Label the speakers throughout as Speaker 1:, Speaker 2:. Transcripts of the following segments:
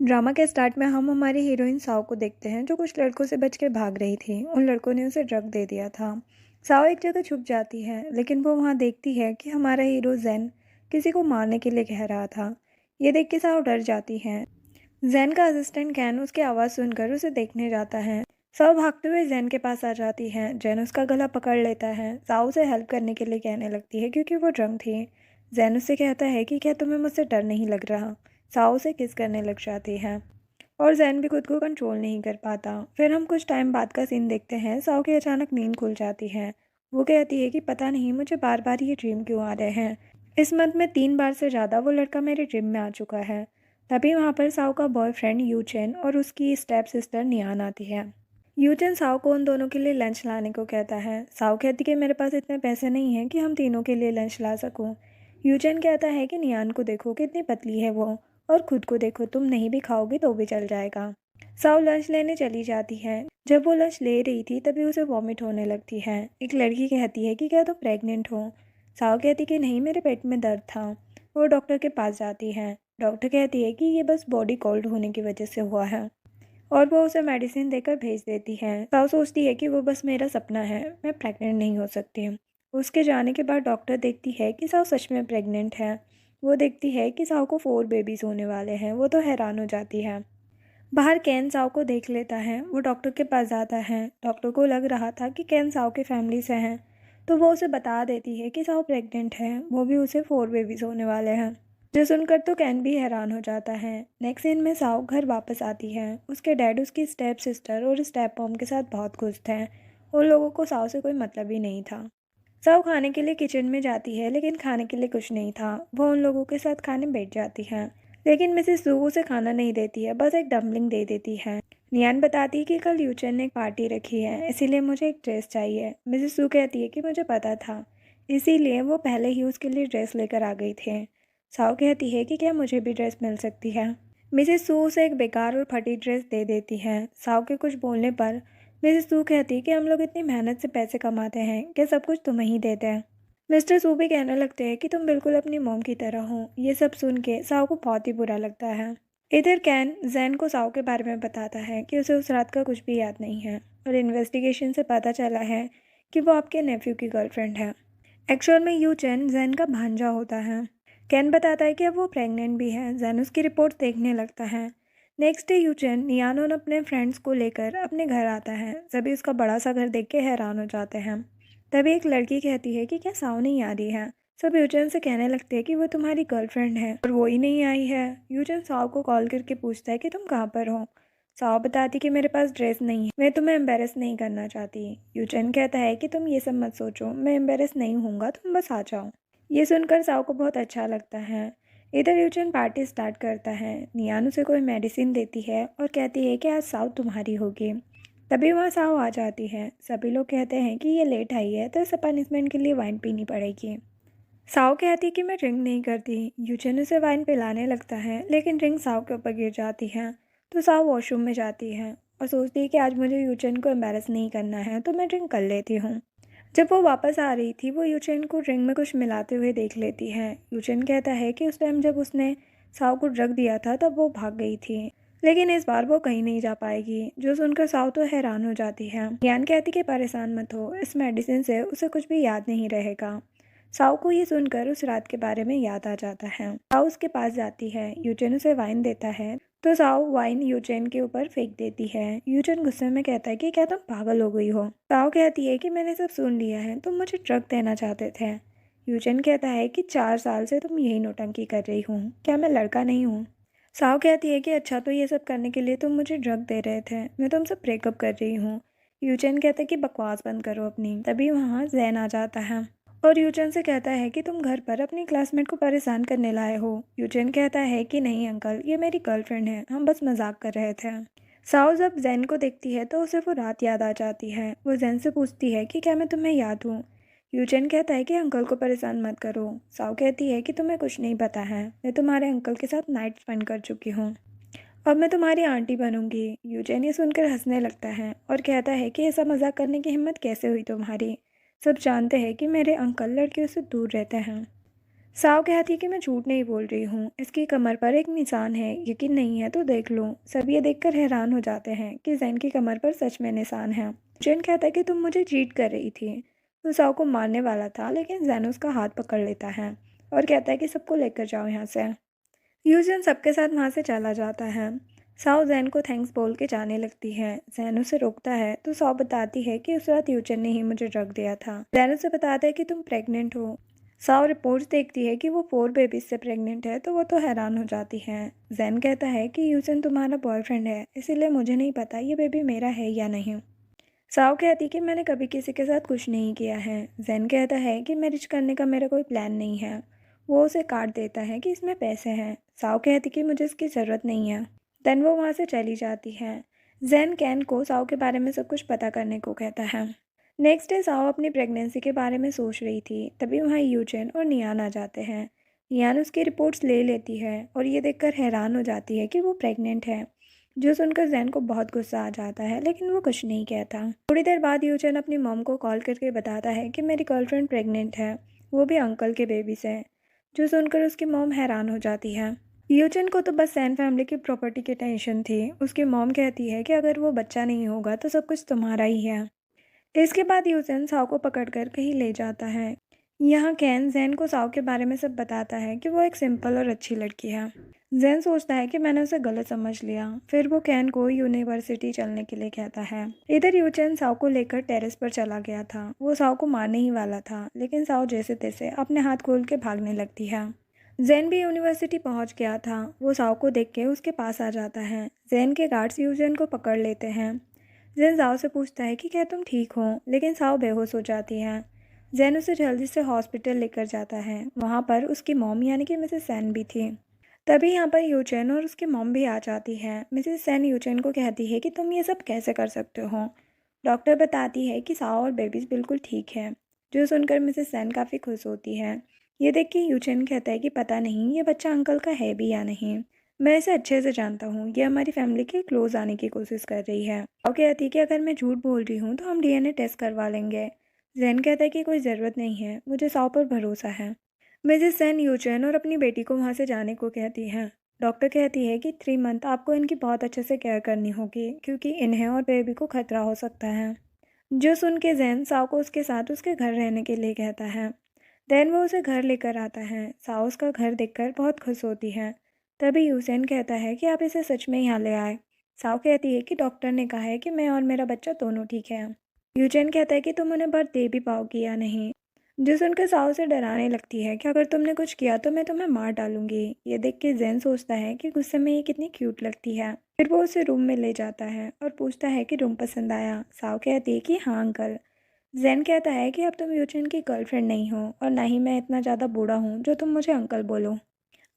Speaker 1: Drama के start में हम हमारी हीरोइन साओ को देखते हैं जो कुछ लड़कों से बच के भाग रही थी। उन लड़कों ने उसे ड्रग दे दिया था। साओ एक जगह छुप जाती है लेकिन वो वहाँ देखती है कि हमारा हीरो जैन किसी को मारने के लिए कह रहा था। ये देख के साओ डर जाती है। जैन का असिस्टेंट कैन उसकी आवाज़ सुनकर उसे देखने जाता है। साओ भागते हुए जैन के पास आ जाती है। जैन उसका गला पकड़ लेता है। साओ उसे हेल्प करने के लिए कहने लगती है क्योंकि वो ड्रंक थी। जैन उससे कहता है कि क्या तुम्हें मुझसे डर नहीं लग रहा। साओ उसे किस करने लग जाती है और जैन भी खुद को कंट्रोल नहीं कर पाता। फिर हम कुछ टाइम बाद का सीन देखते हैं। साओ की अचानक नींद खुल जाती है। वो कहती है कि पता नहीं मुझे बार बार ये ड्रीम क्यों आ रहे हैं। इस मंथ में 3 बार से ज़्यादा वो लड़का मेरे ड्रीम में आ चुका है। तभी वहाँ पर साओ का बॉयफ्रेंड यूचेन और उसकी स्टेप सिस्टर नियान आती है। यूचेन साओ को उन दोनों के लिए लंच लाने को कहता है। साओ कहती कि मेरे पास इतने पैसे नहीं हैं कि हम तीनों के लिए लंच ला सकूं। यूचेन कहता है कि नियान को देखो कितनी पतली है वो, और खुद को देखो तुम नहीं भी खाओगे तो भी चल जाएगा। साओ लंच लेने चली जाती है। जब वो लंच ले रही थी तभी उसे वॉमिट होने लगती है। एक लड़की कहती है कि क्या तुम प्रेग्नेंट हो। साओ कहती कि नहीं, मेरे पेट में दर्द था। वो डॉक्टर के पास जाती है। डॉक्टर कहती है कि ये बस बॉडी कोल्ड होने की वजह से हुआ है और वो उसे मेडिसिन देकर भेज देती है। साओ सोचती है कि वो बस मेरा सपना है, मैं प्रेग्नेंट नहीं हो सकती। उसके जाने के बाद डॉक्टर देखती है कि साओ सच में प्रेग्नेंट है। वो देखती है कि साओ को 4 बेबीज होने वाले हैं। वो तो हैरान हो जाती है। बाहर कैन साओ को देख लेता है। वो डॉक्टर के पास जाता है। डॉक्टर को लग रहा था कि कैन साओ के फैमिली से हैं, तो वो उसे बता देती है कि साओ प्रेग्नेंट है। वो भी उसे 4 बेबीज होने वाले हैं। जो सुनकर तो कैन भी हैरान हो जाता है। नेक्स्ट सीन में साओ घर वापस आती है। उसके डैड उसकी स्टेप सिस्टर और स्टेप मॉम के साथ बहुत खुश थे। उन लोगों को साओ से कोई मतलब ही नहीं था। साओ खाने के लिए किचन में जाती है लेकिन खाने के लिए कुछ नहीं था। वो उन लोगों के साथ खाने बैठ जाती है लेकिन मिसेस सू उसे खाना नहीं देती है, बस एक डम्पलिंग दे देती है। नियान बताती है कि कल यूचन ने एक पार्टी रखी है, इसीलिए मुझे एक ड्रेस चाहिए। मिसेस सू कहती है कि मुझे पता था, इसीलिए वो पहले ही उसके लिए ड्रेस लेकर आ गई थे। साओ कहती है कि क्या मुझे भी ड्रेस मिल सकती है। मिसेस सू उसे एक बेकार और फटी ड्रेस दे देती है। साओ के कुछ बोलने पर मिसेस सू कहती है कि हम लोग इतनी मेहनत से पैसे कमाते हैं कि सब कुछ तुम ही देते हैं। मिस्टर सू भी कहने लगते हैं कि तुम बिल्कुल अपनी मॉम की तरह हो। ये सब सुन के साओ को बहुत ही बुरा लगता है। इधर कैन जैन को साओ के बारे में बताता है कि उसे उस रात का कुछ भी याद नहीं है और इन्वेस्टिगेशन से पता चला है कि वो आपके नेफ्यू की गर्लफ्रेंड है। एक्चुअल में यू चैन जैन का भांजा होता है। कैन बताता है कि अब वो प्रेग्नेंट भी है। जैन उसकी रिपोर्ट देखने लगता है। नेक्स्ट डे यू चैन नियान अपने फ्रेंड्स को लेकर अपने घर आता है। सभी उसका बड़ा सा घर देख के हैरान हो जाते हैं। तभी एक लड़की कहती है कि क्या साओ नहीं आ रही है। सब यूचन से कहने लगते हैं कि वो तुम्हारी गर्लफ्रेंड है और वो ही नहीं आई है। यूचन साओ को कॉल करके पूछता है कि तुम कहाँ पर हो। साओ बताती कि मेरे पास ड्रेस नहीं है, मैं तुम्हें एम्बेरस नहीं करना चाहती। यूचन कहता है कि तुम ये सब मत सोचो, मैं एम्बेरस नहीं होऊंगा, तुम बस आ जाओ। ये सुनकर साओ को बहुत अच्छा लगता है। इधर यूचन पार्टी स्टार्ट करता है। नियान उसे कोई मेडिसिन देती है और कहती है कि आज साओ तुम्हारी होगी। तभी वहाँ साओ आ जाती है। सभी लोग कहते हैं कि ये लेट आई है तो इसे पनिशमेंट के लिए वाइन पीनी पड़ेगी। साओ कहती है कि मैं ड्रिंक नहीं करती। यूचन उसे वाइन पिलाने लगता है लेकिन ड्रिंक साओ के ऊपर गिर जाती है। तो साओ वॉशरूम में जाती है और सोचती है कि आज मुझे यूचन को एम्बेरस नहीं करना है तो मैं ड्रिंक कर लेती हूँ। जब वो वापस आ रही थी वो यूचेन को ड्रिंक में कुछ मिलाते हुए देख लेती है। यूचेन कहता है कि उस टाइम जब उसने साओ को ड्रग दिया था तब वो भाग गई थी, लेकिन इस बार वो कहीं नहीं जा पाएगी। जो सुनकर साओ तो हैरान हो जाती है। ज्ञान कहती कि परेशान मत हो, इस मेडिसिन से उसे कुछ भी याद नहीं रहेगा। साओ को ये सुनकर उस रात के बारे में याद आ जाता है। साओ उसके पास जाती है। यूचेन उसे वाइन देता है तो साओ वाइन यूचेन के ऊपर फेंक देती है। यूचेन गुस्से में कहता है कि क्या तुम पागल हो गई हो। साओ कहती है कि मैंने सब सुन लिया है, तुम मुझे ड्रग देना चाहते थे। यूचेन कहता है कि 4 साल से तुम यही नौटंकी कर रही हूँ, क्या मैं लड़का नहीं हूँ। साओ कहती है कि अच्छा, तो ये सब करने के लिए तुम मुझे ड्रग दे रहे थे, मैं तुमसे ब्रेकअप कर रही हूँ। यूचेन कहता है कि बकवास बंद करो अपनी। तभी वहाँ जैन आ जाता है और यूचेन से कहता है कि तुम घर पर अपनी क्लासमेट को परेशान करने लाए हो। यूचेन कहता है कि नहीं अंकल, ये मेरी गर्लफ्रेंड है, हम बस मजाक कर रहे थे। साओ जब जैन को देखती है तो उसे वो रात याद आ जाती है। वो जैन से पूछती है कि क्या मैं तुम्हें याद हूँ। यूचेन कहता है कि अंकल को परेशान मत करो। साओ कहती है कि तुम्हें कुछ नहीं पता है, मैं तुम्हारे अंकल के साथ नाइट स्पेंड कर चुकी हूँ, अब मैं तुम्हारी आंटी बनूंगी। यूचेन ये सुनकर हंसने लगता है और कहता है कि ऐसा मजाक करने की हिम्मत कैसे हुई तुम्हारी। सब जानते हैं कि मेरे अंकल लड़कियों से दूर रहते हैं। साव कहती कि मैं झूठ नहीं बोल रही हूँ, इसकी कमर पर एक निशान है, यकीन नहीं है तो देख लो। सब ये देखकर हैरान हो जाते हैं कि जैन की कमर पर सच में निशान है। जैन कहता है कि तुम मुझे चीट कर रही थी। वो साव को मारने वाला था, लेकिन जैन उसका हाथ पकड़ लेता है और कहता है कि सबको लेकर जाओ यहाँ से। यूजन सबके साथ वहाँ से चला जाता है। साव जैन को थैंक्स बोल के जाने लगती है। जैन उसे रोकता है तो साव बताती है कि उस रात यूजन ने ही मुझे ड्रग दिया था। जैन उसे बताता है कि तुम प्रेग्नेंट हो। साव रिपोर्ट्स देखती है कि वो 4 बेबीज से प्रेग्नेंट है तो वो तो हैरान हो जाती है। जैन कहता है कि यूजन तुम्हारा बॉयफ्रेंड है, इसीलिए मुझे नहीं पता ये बेबी मेरा है या नहीं। साव कहती कि मैंने कभी किसी के साथ कुछ नहीं किया है। जैन कहता है कि मैरिज करने का मेरा कोई प्लान नहीं है। वो उसे काट देता है कि इसमें पैसे हैं। साव कहती कि मुझे इसकी ज़रूरत नहीं है। देन वो वहाँ से चली जाती है। जैन कैन को साव के बारे में सब कुछ पता करने को कहता है। नेक्स्ट डे साव अपनी प्रेगनेंसी के बारे में सोच रही थी, तभी वहाँ यूचेन और नियान आ जाते हैं। नियान उसकी रिपोर्ट्स ले लेती है और ये देखकर हैरान हो जाती है कि वो प्रेग्नेंट है। जो सुनकर जैन को बहुत गुस्सा आ जाता है, लेकिन वो कुछ नहीं कहता। थोड़ी देर बाद यूचेन अपनी मॉम को कॉल करके बताता है कि मेरी गर्लफ्रेंड प्रेग्नेंट है, वो भी अंकल के बेबी से। जो सुनकर उसकी मॉम हैरान हो जाती है। यूचेन को तो बस सैन फैमिली की प्रॉपर्टी की टेंशन थी। उसकी मॉम कहती है कि अगर वो बच्चा नहीं होगा तो सब कुछ तुम्हारा ही है। इसके बाद यूसेन साव को पकड़कर कहीं ले जाता है। यहाँ कैन जैन को साव के बारे में सब बताता है कि वो एक सिंपल और अच्छी लड़की है। जैन सोचता है कि मैंने उसे गलत समझ लिया। फिर वो कैन को यूनिवर्सिटी चलने के लिए कहता है। इधर यूचेन साव को लेकर टेरेस पर चला गया था। वो साव को मारने ही वाला था, लेकिन साव जैसे तैसे अपने हाथ खोल के भागने लगती है। जैन भी यूनिवर्सिटी पहुंच गया था। वो साव को देख के उसके पास आ जाता है। जैन के गार्ड्स यूचेन को पकड़ लेते हैं। जैन साव से पूछता है कि क्या तुम ठीक हो, लेकिन साव बेहोश हो जाती है। जैन उसे जल्दी से हॉस्पिटल लेकर जाता है। वहाँ पर उसकी मॉम यानी कि मिसेस सैन भी थी। तभी यहाँ पर यूचेन और उसकी मॉम भी आ जाती है। मिसेस सैन यूचेन को कहती है कि तुम ये सब कैसे कर सकते हो। डॉक्टर बताती है कि साव और बेबीज बिल्कुल ठीक है। जो सुनकर मिसेस सैन काफ़ी खुश होती है। ये देख के यूचेन कहता है कि पता नहीं ये बच्चा अंकल का है भी या नहीं। मैं इसे अच्छे से जानता हूँ, ये हमारी फैमिली के क्लोज आने की कोशिश कर रही है। और कहती है कि अगर मैं झूठ बोल रही हूँ तो हम डीएनए टेस्ट करवा लेंगे। जैन कहता है कि कोई ज़रूरत नहीं है, मुझे साव पर भरोसा है। मिसेस सैन यूचेन और अपनी बेटी को वहाँ से जाने को कहती है। डॉक्टर कहती है कि 3 मंथ आपको इनकी बहुत अच्छे से केयर करनी होगी, क्योंकि इन्हें और बेबी को खतरा हो सकता है। जो सुन के जैन साव को उसके साथ उसके घर रहने के लिए कहता है। देन वो उसे घर लेकर आता है। साव उसका घर देखकर बहुत खुश होती है। तभी यूसेन कहता है कि आप इसे सच में यहाँ ले आए। साव कहती है कि डॉक्टर ने कहा है कि मैं और मेरा बच्चा दोनों ठीक है। यूजेन कहता है कि तुम उन्हें बर्थ दे भी पाओगी या नहीं। जो सुनकर साव से डराने लगती है कि अगर तुमने कुछ किया तो मैं तुम्हें मार डालूंगी। ये देख के जैन सोचता है कि गुस्से में ये कितनी क्यूट लगती है। फिर वो उसे रूम में ले जाता है और पूछता है कि रूम पसंद आया। साव कहती है कि हाँ अंकल। जैन कहता है कि अब तुम यूचेन की गर्लफ्रेंड नहीं हो और ना ही मैं इतना ज़्यादा बूढ़ा हूँ जो तुम मुझे अंकल बोलो।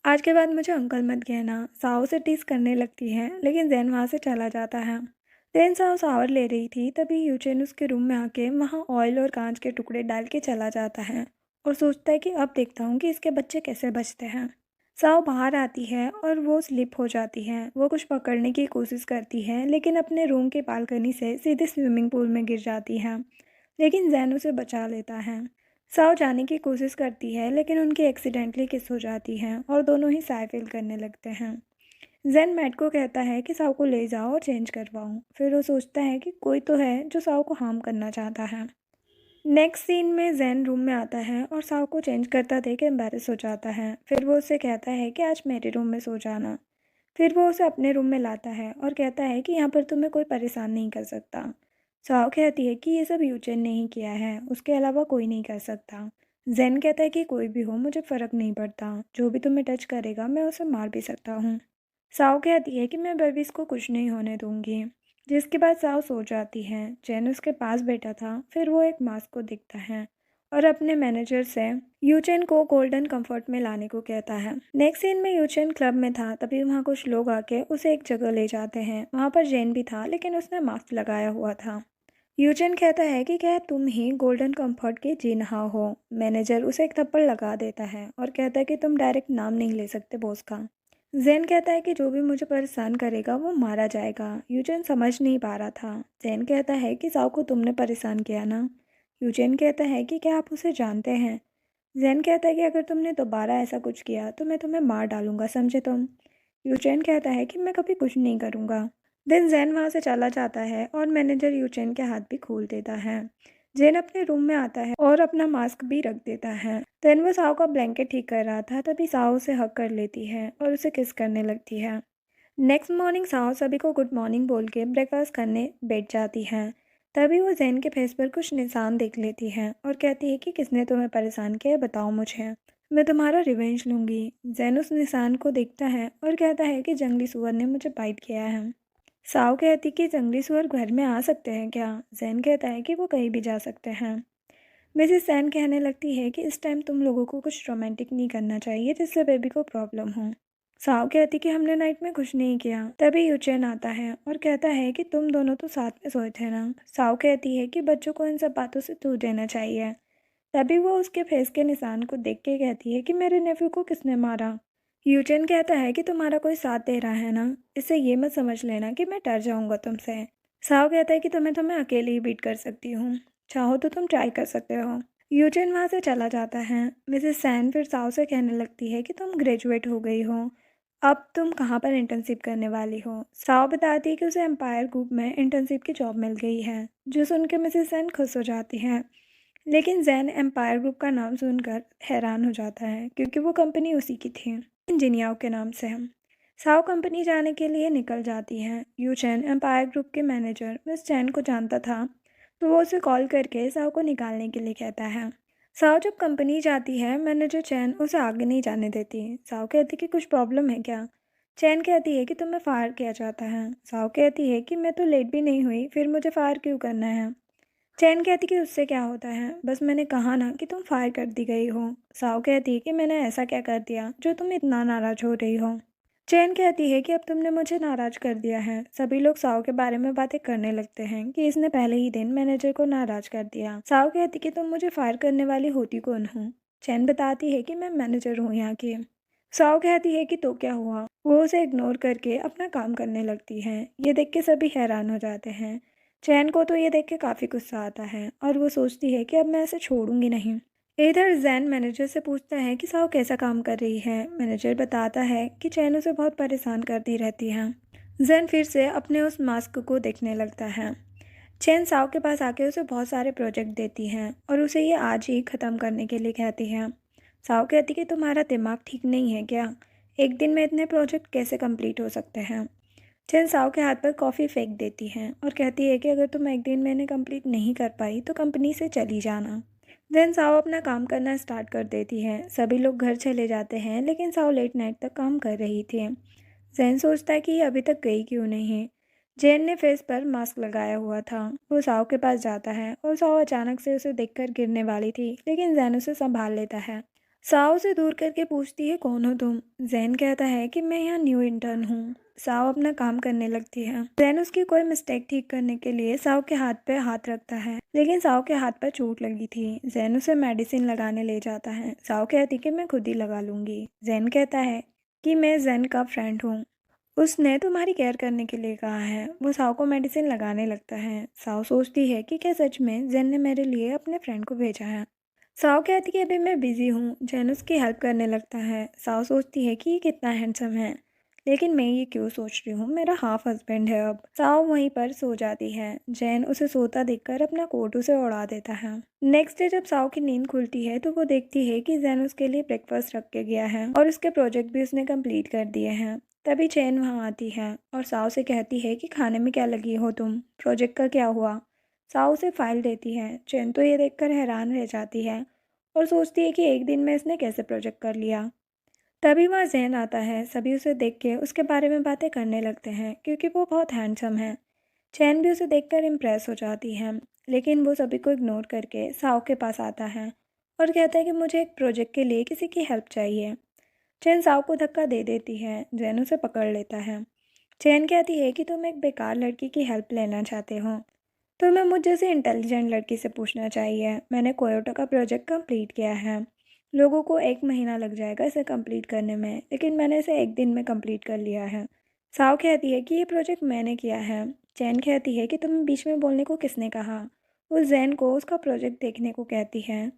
Speaker 1: आज के बाद मुझे अंकल मत कहना। साव से टीस करने लगती है, लेकिन जैन वहाँ से चला जाता है। जैन साव शावर ले रही थी, तभी यूचेन उसके रूम में आके वहाँ ऑयल और कांच के टुकड़े डाल के चला जाता है और सोचता है कि अब देखता हूँ कि इसके बच्चे कैसे बचते हैं। साव बाहर आती है और वो स्लिप हो जाती है। वो कुछ पकड़ने की कोशिश करती है, लेकिन अपने रूम के बालकनी से सीधे स्विमिंग पूल में गिर जाती है। लेकिन जैन उसे बचा लेता है। साव जाने की कोशिश करती है, लेकिन उनकी एक्सीडेंटली किस हो जाती है और दोनों ही साय फील करने लगते हैं। जैन मैट को कहता है कि साव को ले जाओ और चेंज करवाओ। फिर वो सोचता है कि कोई तो है जो साव को हार्म करना चाहता है। नेक्स्ट सीन में जैन रूम में आता है और साव को चेंज करता देख एम्बैरेस हो जाता है। फिर वो उससे कहता है कि आज मेरे रूम में सो जाना। फिर वो उसे अपने रूम में लाता है और कहता है कि यहाँ पर तुम्हें कोई परेशान नहीं कर सकता। साव कहती है कि ये सब यूचेन ने ही किया है, उसके अलावा कोई नहीं कर सकता। जैन कहता है कि कोई भी हो मुझे फ़र्क नहीं पड़ता, जो भी तुम्हें टच करेगा मैं उसे मार भी सकता हूँ। साव कहती है कि मैं बेबीज़ को कुछ नहीं होने दूंगी। जिसके बाद साव सो जाती है। जैन उसके पास बैठा था। फिर वो एक मास्क को देखता है और अपने मैनेजर से यूचेन को गोल्डन कंफर्ट में लाने को कहता है। नेक्स्ट सीन में यूचेन क्लब में था, तभी वहाँ कुछ लोग आके उसे एक जगह ले जाते हैं। वहाँ पर जैन भी था, लेकिन उसने मास्क लगाया हुआ था। यूचेन कहता है कि क्या तुम ही गोल्डन कंफर्ट के जी नहा हो। मैनेजर उसे एक थप्पड़ लगा देता है और कहता है कि तुम डायरेक्ट नाम नहीं ले सकते बॉस का। जैन कहता है कि जो भी मुझे परेशान करेगा वो मारा जाएगा। यूचेन समझ नहीं पा रहा था। जैन कहता है कि साव को तुमने परेशान किया ना। यूचेन कहता है कि क्या आप उसे जानते हैं। जैन कहता है कि अगर तुमने दोबारा ऐसा कुछ किया तो मैं तुम्हें मार डालूंगा, समझे तुम। यूचेन कहता है कि मैं कभी कुछ नहीं करूँगा। देन जैन वहाँ से चला जाता है और मैनेजर यूचेन के हाथ भी खोल देता है। जैन अपने रूम में आता है और अपना मास्क भी रख देता है। देन वो साओ का ब्लैंकेट ठीक कर रहा था, तभी साओ उसे हक कर लेती है और उसे किस करने लगती है। नेक्स्ट मॉर्निंग साओ सभी को गुड मॉर्निंग बोल के ब्रेकफास्ट करने बैठ जाती है। तभी वो जैन के फेस पर कुछ निशान देख लेती है और कहती है कि किसने तुम्हें परेशान किया है, बताओ मुझे, मैं तुम्हारा रिवेंज लूँगी। जैन उस निशान को देखता है और कहता है कि जंगली सुअर ने मुझे बाइट किया है। साओ कहती कि जंगली सुअर घर में आ सकते हैं क्या। जैन कहता है कि वो कहीं भी जा सकते हैं। मिसेस सैन कहने लगती है कि इस टाइम तुम लोगों को कुछ रोमांटिक नहीं करना चाहिए जिससे बेबी को प्रॉब्लम हो। साओ कहती कि हमने नाइट में कुछ नहीं किया। तभी यूचेन आता है और कहता है कि तुम दोनों तो साथ में सोए थे ना। साओ कहती है कि बच्चों को इन सब बातों से दूर रहना चाहिए। तभी वो उसके फेस के निशान को देख के कहती है कि मेरे नेफ्यू को किसने मारा। यूचेन कहता है कि तुम्हारा कोई साथ दे रहा है ना, इससे ये मत समझ लेना कि मैं डर जाऊंगा तुमसे। साओ कहता है कि तुम्हें अकेले ही बीट कर सकती हूँ, चाहो तो तुम ट्राई कर सकते हो। यूचेन वहाँ से चला जाता है। मिसेस सैन फिर साओ से कहने लगती है कि तुम ग्रेजुएट हो गई हो, अब तुम कहाँ पर इंटर्नशिप करने वाली हो। साओ बताती है कि उसे एम्पायर ग्रुप में इंटर्नशिप की जॉब मिल गई है, जो सुनकर मिसेस सैन खुश हो जाती है। लेकिन जैन एम्पायर ग्रुप का नाम सुनकर हैरान हो जाता है क्योंकि वो कंपनी उसी की थी, जिनियाओ के नाम से। हम साओ कंपनी जाने के लिए निकल जाती हैं। यू चैन एम्पायर ग्रुप के मैनेजर मिस चैन को जानता था, तो वो उसे कॉल करके साओ को निकालने के लिए कहता है। साओ जब कंपनी जाती है, मैनेजर चैन उसे आगे नहीं जाने देती। साओ कहती कि कुछ प्रॉब्लम है क्या। चैन कहती है कि तुम्हें फायर किया जाता है। साओ कहती है कि मैं तो लेट भी नहीं हुई, फिर मुझे फायर क्यों करना है। चैन कहती कि उससे क्या होता है, बस मैंने कहा ना कि तुम फायर कर दी गई हो। साओ कहती है कि मैंने ऐसा क्या कर दिया जो तुम इतना नाराज हो रही हो। चैन कहती है कि अब तुमने मुझे नाराज कर दिया है। सभी लोग साओ के बारे में बातें करने लगते हैं कि इसने पहले ही दिन मैनेजर को नाराज कर दिया। साओ कहती कि तुम मुझे फायर करने वाली होती कौन हो। चैन बताती है कि मैं मैनेजर हूँ यहाँ की। साओ कहती है कि तो क्या हुआ। वो उसे इग्नोर करके अपना काम करने लगती है। ये देख के सभी हैरान हो जाते हैं। चैन को तो ये देख के काफ़ी गुस्सा आता है और वो सोचती है कि अब मैं इसे छोड़ूंगी नहीं। इधर जैन मैनेजर से पूछता है कि साओ कैसा काम कर रही है। मैनेजर बताता है कि चैन उसे बहुत परेशान करती रहती है। जैन फिर से अपने उस मास्क को देखने लगता है। चैन साओ के पास आके उसे बहुत सारे प्रोजेक्ट देती हैं और उसे ये आज ही ख़त्म करने के लिए कहती है। साओ कहती कि तुम्हारा दिमाग ठीक नहीं है क्या, एक दिन में इतने प्रोजेक्ट कैसे कंप्लीट हो सकते हैं। चैन साओ के हाथ पर कॉफ़ी फेंक देती हैं और कहती है कि अगर तुम एक दिन में इन्हें कंप्लीट नहीं कर पाई तो कंपनी से चली जाना। देन साओ अपना काम करना स्टार्ट कर देती है। सभी लोग घर चले जाते हैं, लेकिन साओ लेट नाइट तक काम कर रही थी। जैन सोचता है कि ये अभी तक गई क्यों नहीं। जैन ने फेस पर मास्क लगाया हुआ था। वो साओ के पास जाता है और साओ अचानक से उसे देखकर गिरने वाली थी, लेकिन जैन उसे संभाल लेता है। साओ से दूर करके पूछती है कौन हो तुम। जैन कहता है कि मैं यहाँ न्यू इंटर्न हूँ। साओ अपना काम करने लगती है। जैन उसकी कोई मिस्टेक ठीक करने के लिए साओ के हाथ पे हाथ रखता है, लेकिन साओ के हाथ पर चोट लगी थी। जैन उसे मेडिसिन लगाने ले जाता है। साओ कहती कि मैं खुद ही लगा लूंगी। जैन कहता है कि मैं जैन का फ्रेंड हूँ, उसने तुम्हारी केयर करने के लिए कहा है। वो साओ को मेडिसिन लगाने लगता है। साओ सोचती है कि क्या सच में जैन ने मेरे लिए अपने फ्रेंड को भेजा है। साओ कहती है अभी मैं बिजी हूँ। जैन उसकी हेल्प करने लगता है। साओ सोचती है कि ये कितना हैंडसम है, लेकिन मैं ये क्यों सोच रही हूँ, मेरा हाफ हस्बैंड है अब। साओ वहीं पर सो जाती है। जैन उसे सोता देखकर अपना कोट उसे उड़ा देता है। नेक्स्ट डे जब साओ की नींद खुलती है तो वो देखती है कि जैन उसके लिए ब्रेकफास्ट रख के गया है और उसके प्रोजेक्ट भी उसने कंप्लीट कर दिए हैं। तभी चैन वहाँ आती है और साओ से कहती है कि खाने में क्या लगी हो तुम, प्रोजेक्ट का क्या हुआ। साओ उसे फाइल देती है। चैन तो ये देखकर हैरान रह जाती है और सोचती है कि एक दिन में इसने कैसे प्रोजेक्ट कर लिया। तभी वहाँ जैन आता है। सभी उसे देख के उसके बारे में बातें करने लगते हैं क्योंकि वो बहुत हैंडसम है। चैन भी उसे देखकर इम्प्रेस हो जाती है, लेकिन वो सभी को इग्नोर करके साओ के पास आता है और कहता है कि मुझे एक प्रोजेक्ट के लिए किसी की हेल्प चाहिए। चैन साओ को धक्का दे देती है। जैन उसे पकड़ लेता है। चैन कहती है कि तुम एक बेकार लड़की की हेल्प लेना चाहते हो, तुम्हें मुझ जैसे इंटेलिजेंट लड़की से पूछना चाहिए। मैंने कोयोटो का प्रोजेक्ट कंप्लीट किया है। लोगों को 1 महीना लग जाएगा इसे कंप्लीट करने में, लेकिन मैंने इसे एक दिन में कंप्लीट कर लिया है। साओ कहती है कि ये प्रोजेक्ट मैंने किया है। चैन कहती है कि तुम्हें बीच में बोलने को किसने कहा। वो जैन को उसका प्रोजेक्ट देखने को कहती है।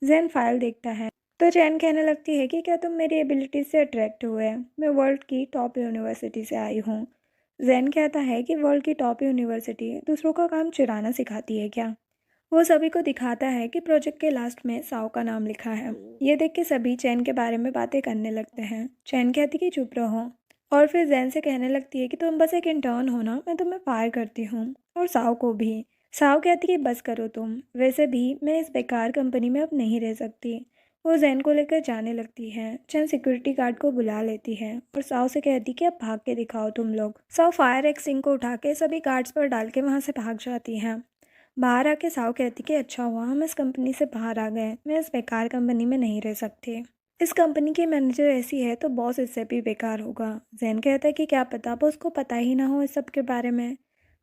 Speaker 1: जैन फाइल देखता है तो चैन कहने लगती है कि क्या तुम मेरी एबिलिटीज से अट्रैक्ट हुए? मैं वर्ल्ड की टॉप यूनिवर्सिटी से आई हूँ। जैन कहता है कि वर्ल्ड की टॉप यूनिवर्सिटी दूसरों का काम चुराना सिखाती है क्या? वो सभी को दिखाता है कि प्रोजेक्ट के लास्ट में साओ का नाम लिखा है। ये देख के सभी चैन के बारे में बातें करने लगते हैं। चैन कहती कि चुप रहो, और फिर जैन से कहने लगती है कि तुम बस एक इंटर्न हो ना, मैं तुम्हें फायर करती हूँ, और साओ को भी। साओ कहती कि बस करो तुम, वैसे भी मैं इस बेकार कंपनी में अब नहीं रह सकती। वो जैन को लेकर जाने लगती है। चैन सिक्योरिटी गार्ड को बुला लेती है और साओ से कहती कि अब भाग के दिखाओ तुम लोग। साओ फायर एक्सटिंग को उठा के सभी गार्ड्स पर डाल के वहाँ से भाग जाती है। बाहर आके साओ कहती कि अच्छा हुआ हम इस कंपनी से बाहर आ गए, मैं इस बेकार कंपनी में नहीं रह सकती। इस कंपनी की मैनेजर ऐसी है तो बॉस इससे भी बेकार होगा। जैन कहता है कि क्या पता बॉस को पता ही ना हो इस सब के बारे में।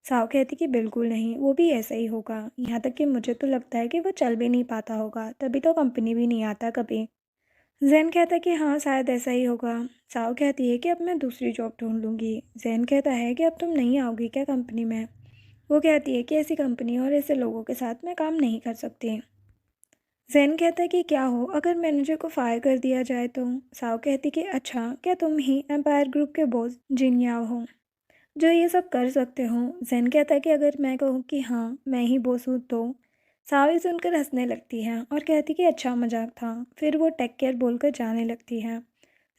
Speaker 1: साओ कहती कि बिल्कुल नहीं, वो भी ऐसा ही होगा। यहाँ तक कि मुझे तो लगता है कि वो चल भी नहीं पाता होगा, तभी तो कंपनी भी नहीं आता कभी। जैन कहता है कि हाँ शायद ऐसा ही होगा। साओ कहती है कि अब मैं दूसरी जॉब ढूंढ लूँगी। जैन कहता है कि अब तुम नहीं आओगी क्या कंपनी में? वो कहती है कि ऐसी कंपनी और ऐसे लोगों के साथ मैं काम नहीं कर सकती। जैन कहता है कि क्या हो अगर मैनेजर को फायर कर दिया जाए तो? साओ कहती कि अच्छा, क्या तुम ही एम्पायर ग्रुप के बॉस जिनयाओ हो जो ये सब कर सकते हो? जैन कहता है कि अगर मैं कहूँ कि हाँ मैं ही बॉस हूँ तो? साओ ये सुनकर हंसने लगती है और कहती कि अच्छा मजाक था। फिर वो टेक केयर बोलकर जाने लगती है।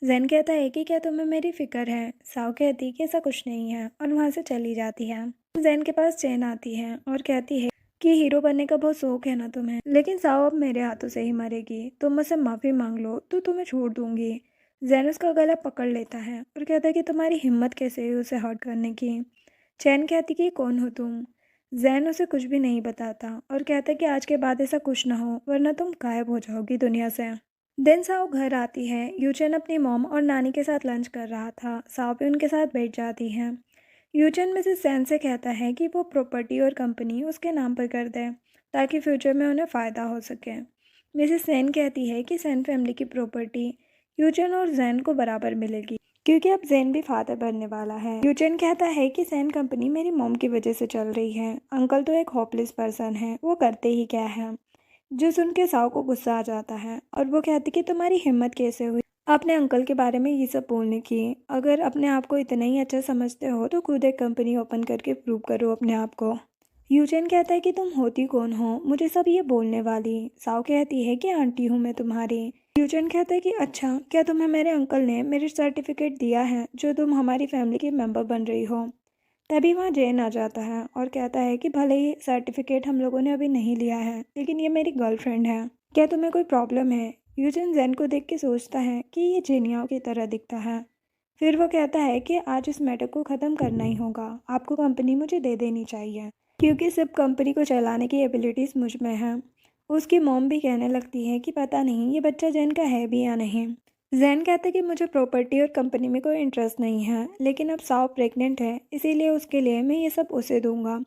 Speaker 1: जैन कहता है कि क्या तुम्हें मेरी फिक्र है? साओ कहती कि ऐसा कुछ नहीं है और वहाँ से चली जाती है। जैन के पास चैन आती है और कहती है कि हीरो बनने का बहुत शौक है ना तुम्हें, लेकिन साओ अब मेरे हाथों से ही मरेगी। तुम मुझसे माफ़ी मांग लो तो तुम्हें छोड़ दूंगी। जैन उसका गला पकड़ लेता है और कहता है कि तुम्हारी हिम्मत कैसे हुई उसे हर्ट करने की? चैन कहती कि कौन हो तुम? जैन उसे कुछ भी नहीं बताता और कहता है कि आज के बाद ऐसा कुछ ना हो वरना तुम गायब हो जाओगी दुनिया से। दिन साओ घर आती है। यूचेन अपनी मॉम और नानी के साथ लंच कर रहा था। साओ भी उनके साथ बैठ जाती है। यूचेन मिसेस सेन से कहता है कि वो प्रॉपर्टी और कंपनी उसके नाम पर कर दे ताकि फ्यूचर में उन्हें फ़ायदा हो सके। मिसेस सेन कहती है कि सेन फैमिली की प्रॉपर्टी यूचेन और जैन को बराबर मिलेगी क्योंकि अब जैन भी फादर बनने वाला है। यूचेन कहता है कि सेन कंपनी मेरी मॉम की वजह से चल रही है। अंकल तो एक होपलेस पर्सन है, वो करते ही क्या है? जो सुन के साव को गुस्सा आ जाता है और वो कहती कि तुम्हारी हिम्मत कैसे हुई अपने अंकल के बारे में ये सब बोलने की? अगर अपने आप को इतना ही अच्छा समझते हो तो खुद एक कंपनी ओपन करके प्रूव करो अपने आप को। यूचेन कहता है कि तुम होती कौन हो मुझे सब ये बोलने वाली? साव कहती है कि आंटी हूँ मैं तुम्हारी। यूचेन कहता है कि अच्छा, क्या तुम्हें मेरे अंकल ने मेरिट सर्टिफिकेट दिया है जो तुम हमारी फैमिली की मेंबर बन रही हो? तभी वहाँ जैन आ जाता है और कहता है कि भले ही सर्टिफिकेट हम लोगों ने अभी नहीं लिया है, लेकिन ये मेरी गर्लफ्रेंड है, क्या तुम्हें कोई प्रॉब्लम है? यूजिन जैन को देख के सोचता है कि ये जेनियाओं की तरह दिखता है। फिर वो कहता है कि आज इस मैटर को ख़त्म करना ही होगा, आपको कंपनी मुझे दे देनी चाहिए क्योंकि सिर्फ कंपनी को चलाने की एबिलिटीज़ मुझ में है। उसकी मॉम भी कहने लगती है कि पता नहीं ये बच्चा जैन का है भी या नहीं। जैन कहता है कि मुझे प्रॉपर्टी और कंपनी में कोई इंटरेस्ट नहीं है, लेकिन अब साव प्रेग्नेंट है इसीलिए उसके लिए मैं ये सब उसे दूंगा।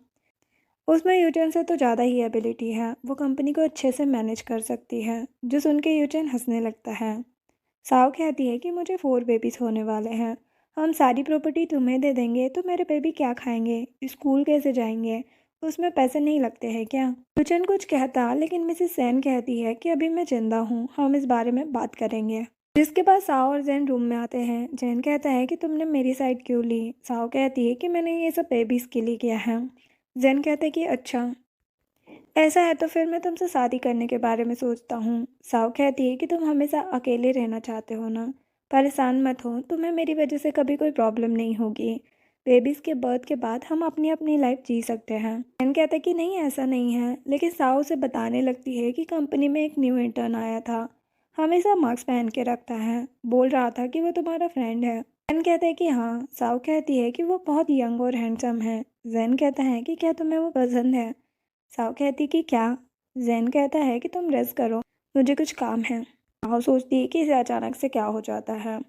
Speaker 1: उसमें यूचेन से तो ज़्यादा ही एबिलिटी है, वो कंपनी को अच्छे से मैनेज कर सकती है। जो सुन के यूचेन हंसने लगता है। साव कहती है कि मुझे 4 बेबीज होने वाले हैं, हम सारी प्रॉपर्टी तुम्हें दे देंगे तो मेरे बेबी क्या खाएंगे, स्कूल कैसे जाएंगे, उसमें पैसे नहीं लगते हैं क्या? यूचेन कुछ कहता लेकिन मिसेस सेन कहती है कि अभी मैं जिंदा हूँ, हम इस बारे में बात करेंगे। जिसके बाद साओ और जैन रूम में आते हैं। जैन कहता है कि तुमने मेरी साइड क्यों ली? साओ कहती है कि मैंने ये सब बेबीज़ के लिए किया है। जैन कहता है कि अच्छा ऐसा है तो फिर मैं तुमसे शादी करने के बारे में सोचता हूँ। साओ कहती है कि तुम हमेशा अकेले रहना चाहते हो ना, परेशान मत हो, तुम्हें मेरी वजह से कभी कोई प्रॉब्लम नहीं होगी। बेबीज़ के बर्थ के बाद हम अपनी अपनी लाइफ जी सकते हैं। जैन कहता है कि नहीं ऐसा नहीं है, लेकिन साओ से बताने लगती है कि कंपनी में एक न्यू इंटर्न आया था, हमेशा मास्क पहन के रखता है, बोल रहा था कि वो तुम्हारा फ्रेंड है। जैन कहता है कि हाँ। साउ कहती है कि वो बहुत यंग और हैंडसम है। जैन कहता है कि क्या तुम्हें वो पसंद है? साउ कहती कि क्या? जैन कहता है कि तुम रेस्ट करो, मुझे कुछ काम है। साउ सोचती है कि इसे अचानक से क्या हो जाता है।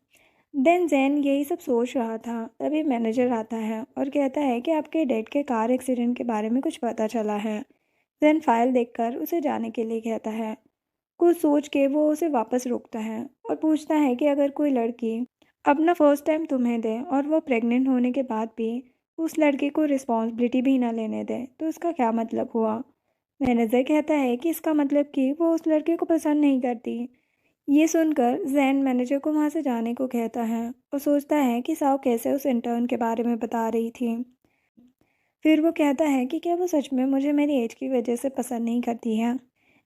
Speaker 1: देन जैन यही सब सोच रहा था, तभी मैनेजर आता है और कहता है कि आपके डैड के कार एक्सीडेंट के बारे में कुछ पता चला है। जैन फाइल देखकर उसे जाने के लिए कहता है। कुछ सोच के वो उसे वापस रोकता है और पूछता है कि अगर कोई लड़की अपना फर्स्ट टाइम तुम्हें दे और वो प्रेग्नेंट होने के बाद भी उस लड़के को रिस्पॉन्सिबिलिटी भी ना लेने दे तो इसका क्या मतलब हुआ? मैनेजर कहता है कि इसका मतलब कि वो उस लड़के को पसंद नहीं करती। ये सुनकर जैन मैनेजर को वहाँ से जाने को कहता है और सोचता है कि साव कैसे उस इंटर्न के बारे में बता रही थी। फिर वो कहता है कि क्या वो सच में मुझे मेरी एज की वजह से पसंद नहीं करती है।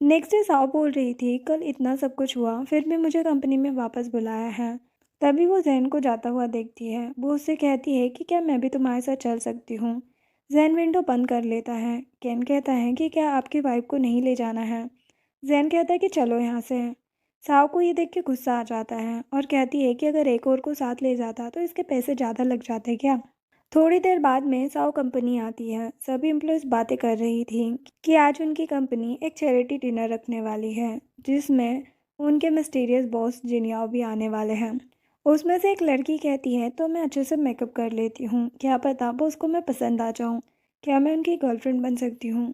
Speaker 1: नेक्स्ट डे साव बोल रही थी, कल इतना सब कुछ हुआ फिर भी मुझे कंपनी में वापस बुलाया है। तभी वो जैन को जाता हुआ देखती है। वो उससे कहती है कि क्या मैं भी तुम्हारे साथ चल सकती हूँ। जैन विंडो बंद कर लेता है। केन कहता है कि क्या आपकी वाइफ को नहीं ले जाना है। जैन कहता है कि चलो यहाँ से। साव को ये देख के गुस्सा आ जाता है और कहती है कि अगर एक और को साथ ले जाता तो इसके पैसे ज़्यादा लग जाते क्या। थोड़ी देर बाद में साव कंपनी आती है। सभी एम्प्लॉयज़ बातें कर रही थी कि आज उनकी कंपनी एक चैरिटी डिनर रखने वाली है जिसमें उनके मिस्टीरियस बॉस जिनियाओ भी आने वाले हैं। उसमें से एक लड़की कहती है तो मैं अच्छे से मेकअप कर लेती हूँ, क्या पता वो उसको मैं पसंद आ जाऊँ, क्या मैं उनकी गर्लफ्रेंड बन सकती हूँ।